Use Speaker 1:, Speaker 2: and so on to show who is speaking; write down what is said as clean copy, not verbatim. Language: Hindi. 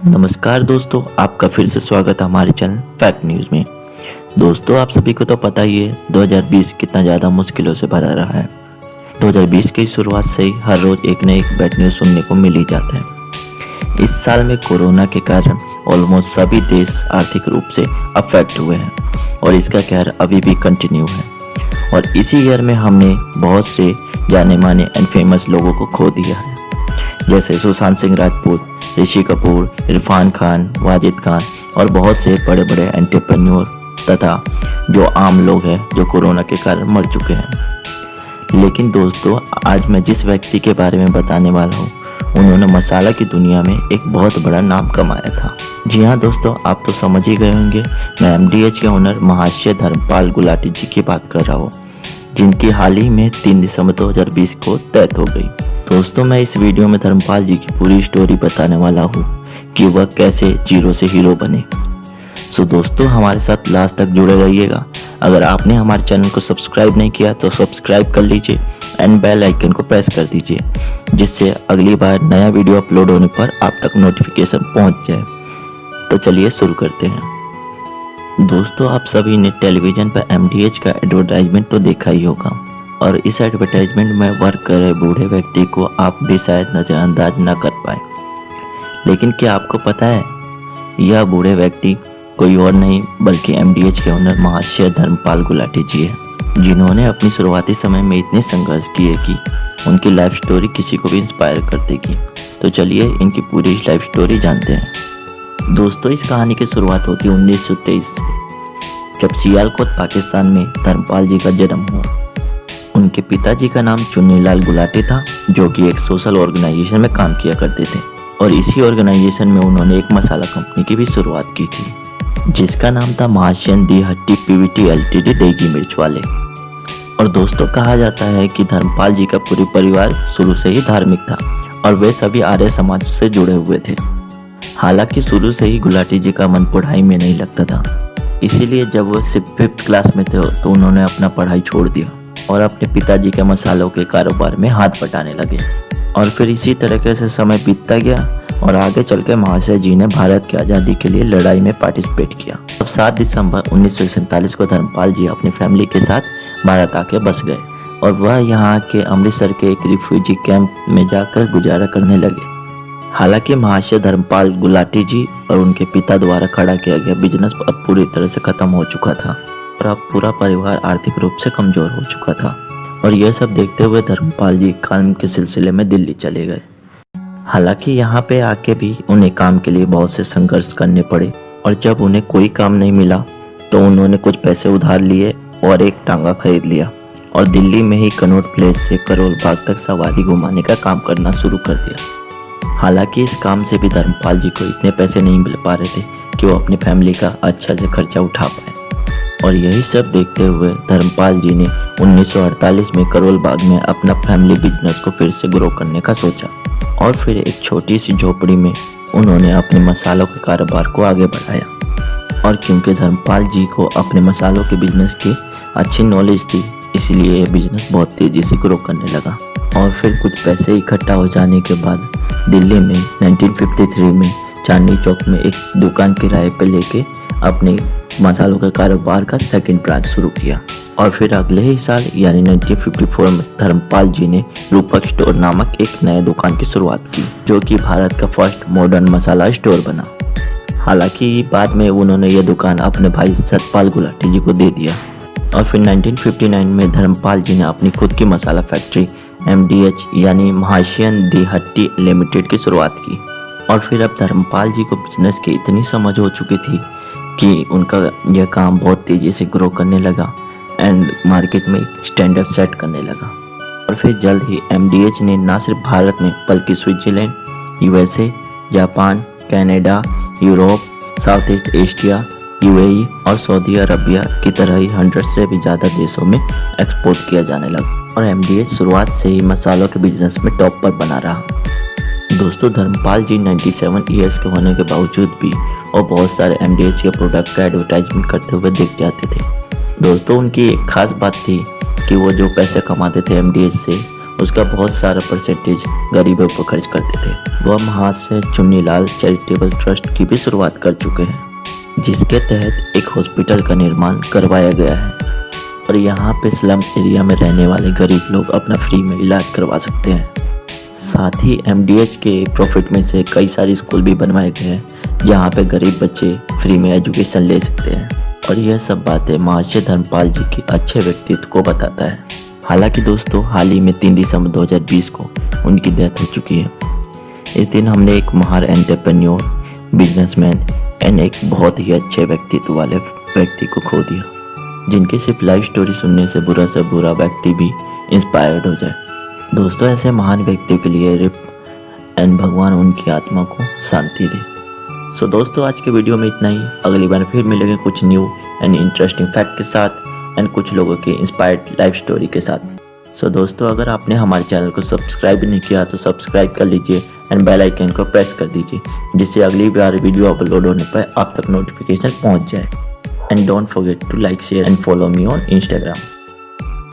Speaker 1: नमस्कार दोस्तों, आपका फिर से स्वागत है हमारे चैनल फैक्ट न्यूज़ में। दोस्तों, आप सभी को तो पता ही है 2020 कितना ज़्यादा मुश्किलों से भरा रहा है। 2020 की शुरुआत से ही हर रोज़ एक न एक बैड न्यूज़ सुनने को मिल ही जाता है। इस साल में कोरोना के कारण ऑलमोस्ट सभी देश आर्थिक रूप से अफेक्ट हुए हैं और इसका कहर अभी भी कंटिन्यू है। और इसी ईयर में हमने बहुत से जाने माने एंड फेमस लोगों को खो दिया है, जैसे सुशांत सिंह राजपूत, ऋषि कपूर, इरफान खान, वाजिद खान और बहुत से बड़े बड़े एंटरप्रेन्योर तथा जो आम लोग हैं जो कोरोना के कारण मर चुके हैं। लेकिन दोस्तों, आज मैं जिस व्यक्ति के बारे में बताने वाला हूँ उन्होंने मसाला की दुनिया में एक बहुत बड़ा नाम कमाया था। जी हाँ दोस्तों, आप तो समझ ही गए होंगे, मैं MDH के ओनर महाशय धर्मपाल गुलाटी जी की बात कर रहा हूँ, जिनकी हाल ही में 3 दिसंबर 2020 को डेथ हो गई। दोस्तों, मैं इस वीडियो में धर्मपाल जी की पूरी स्टोरी बताने वाला हूँ कि वह कैसे जीरो से हीरो बने। सो दोस्तों, हमारे साथ लास्ट तक जुड़े रहिएगा। अगर आपने हमारे चैनल को सब्सक्राइब नहीं किया तो सब्सक्राइब कर लीजिए एंड बेल आइकन को प्रेस कर दीजिए, जिससे अगली बार नया वीडियो अपलोड होने पर आप तक नोटिफिकेशन पहुँच जाए। तो चलिए शुरू करते हैं। दोस्तों, आप सभी ने टेलीविज़न पर MDH का एडवर्टाइजमेंट तो देखा ही होगा और इस एडवर्टाइजमेंट में वर्क कर रहे बूढ़े व्यक्ति को आप भी शायद नज़रअंदाज न कर पाए। लेकिन क्या आपको पता है, यह बूढ़े व्यक्ति कोई और नहीं बल्कि MDH के ओनर महाशय धर्मपाल गुलाटी जी है, जिन्होंने अपनी शुरुआती समय में इतने संघर्ष किए कि उनकी लाइफ स्टोरी किसी को भी इंस्पायर कर देगी। तो चलिए इनकी पूरी लाइफ स्टोरी जानते हैं। दोस्तों, इस कहानी की शुरुआत होती है 1923 से, जब सियालकोट पाकिस्तान में धर्मपाल जी का जन्म हुआ। उनके पिताजी का नाम चुन्नीलाल गुलाटी था, जो कि एक सोशल ऑर्गेनाइजेशन में काम किया करते थे और इसी ऑर्गेनाइजेशन में उन्होंने एक मसाला कंपनी की भी शुरुआत की थी, जिसका नाम था महाशयन दी हट्टी PVT LTD देगी मिर्च वाले। और दोस्तों, कहा जाता है कि धर्मपाल जी का पूरी परिवार शुरू से ही धार्मिक था और वे सभी आर्य समाज से जुड़े हुए थे। हालांकि शुरू से ही गुलाटी जी का मन पढ़ाई में नहीं लगता था, इसीलिए जब वो सिर्फ 5th क्लास में थे तो उन्होंने अपना पढ़ाई छोड़ दिया और अपने पिताजी के मसालों के कारोबार में हाथ बटाने लगे। और फिर इसी तरीके से समय बीतता गया और आगे चल के महाशय जी ने भारत की आज़ादी के लिए लड़ाई में पार्टिसिपेट किया। अब 7 दिसंबर 1947 को धर्मपाल जी अपनी फैमिली के साथ भारत आके बस गए और वह यहाँ के अमृतसर के एक रिफ्यूजी कैंप में जाकर गुजारा करने लगे। हालांकि महाशय धर्मपाल गुलाटी जी और उनके पिता द्वारा खड़ा किया गया बिजनेस अब पूरी तरह से खत्म हो चुका था और अब पूरा परिवार आर्थिक रूप से कमजोर हो चुका था। और यह सब देखते हुए धर्मपाल जी काम के सिलसिले में दिल्ली चले गए। हालांकि यहाँ पे आके भी उन्हें काम के लिए बहुत से संघर्ष करने पड़े और जब उन्हें कोई काम नहीं मिला तो उन्होंने कुछ पैसे उधार लिए और एक टांगा खरीद लिया और दिल्ली में ही कनॉट प्लेस से करोल बाग तक सवारी घुमाने का काम करना शुरू कर दिया। हालांकि इस काम से भी धर्मपाल जी को इतने पैसे नहीं मिल पा रहे थे कि वो अपनी फैमिली का अच्छा से खर्चा उठा पाए। और यही सब देखते हुए धर्मपाल जी ने 1948 में करोल बाग में अपना फैमिली बिजनेस को फिर से ग्रो करने का सोचा और फिर एक छोटी सी झोपड़ी में उन्होंने अपने मसालों के कारोबार को आगे बढ़ाया। और क्योंकि धर्मपाल जी को अपने मसालों के बिजनेस की अच्छी नॉलेज थी, इसलिए यह बिजनेस बहुत तेज़ी से ग्रो करने लगा। और फिर कुछ पैसे इकट्ठा हो जाने के बाद दिल्ली में 1953 में चांदनी चौक में एक दुकान किराए पर लेके अपने मसालों के कारोबार का सेकंड ब्रांच शुरू किया। और फिर अगले ही साल यानी 1954 में धर्मपाल जी ने रूपक स्टोर नामक एक नए दुकान की शुरुआत की, जो कि भारत का फर्स्ट मॉडर्न मसाला स्टोर बना। हालांकि बाद में उन्होंने यह दुकान अपने भाई सतपाल गुलाटी जी को दे दिया। और फिर 1959 में धर्मपाल जी ने अपनी खुद की मसाला फैक्ट्री MDH यानी महाशयन दी हट्टी लिमिटेड की शुरुआत की। और फिर अब धर्मपाल जी को बिजनेस की इतनी समझ हो चुकी थी कि उनका यह काम बहुत तेज़ी से ग्रो करने लगा एंड मार्केट में स्टैंडर्ड सेट करने लगा। और फिर जल्द ही MDH ने न सिर्फ भारत में बल्कि Switzerland, USA, Japan, Canada, Europe, south east Asia, UAE और सऊदी अरबिया की तरह ही 100 से भी ज़्यादा देशों में एक्सपोर्ट किया जाने लगा। और MDH शुरुआत से ही मसालों के बिजनेस में टॉप पर बना रहा। दोस्तों, धर्मपाल जी 97 ईयर्स के होने के बावजूद भी और बहुत सारे MDH के प्रोडक्ट का एडवर्टाइजमेंट करते हुए दिख जाते थे। दोस्तों, उनकी एक खास बात थी कि वो जो पैसे कमाते थे MDH से उसका बहुत सारा परसेंटेज गरीबों पर खर्च करते थे। वह महाशय चुन्नीलाल चैरिटेबल ट्रस्ट की भी शुरुआत कर चुके हैं, जिसके तहत एक हॉस्पिटल का निर्माण करवाया गया है और यहाँ पे स्लम एरिया में रहने वाले गरीब लोग अपना फ्री में इलाज करवा सकते हैं। साथ ही MDH के प्रॉफिट में से कई सारे स्कूल भी बनवाए गए हैं जहाँ पे गरीब बच्चे फ्री में एजुकेशन ले सकते हैं। और यह सब बातें महाशय धर्मपाल जी के अच्छे व्यक्तित्व को बताता है। हालांकि दोस्तों हाल ही में 3 दिसंबर 2020 को उनकी डेथ हो चुकी है। इस दिन हमने एक महान एंटरप्रेन्योर, बिजनेसमैन एंड एक बहुत ही अच्छे व्यक्तित्व वाले व्यक्ति को खो दिया, जिनकी सिर्फ लाइफ स्टोरी सुनने से बुरा व्यक्ति भी इंस्पायर्ड हो जाए। दोस्तों ऐसे महान व्यक्तियों के लिए रिप एंड भगवान उनकी आत्मा को शांति दे। सो दोस्तों आज के वीडियो में इतना ही। अगली बार फिर मिलेंगे कुछ न्यू एंड इंटरेस्टिंग फैक्ट के साथ एंड कुछ लोगों की इंस्पायर्ड लाइफ स्टोरी के साथ। सो दोस्तों अगर आपने हमारे चैनल को सब्सक्राइब नहीं किया तो सब्सक्राइब कर लीजिए एंड बेल आइकन को प्रेस कर दीजिए, जिससे अगली बार वीडियो अपलोड होने पर आप तक नोटिफिकेशन पहुंच जाए। And don't forget to like, share and follow me on Instagram।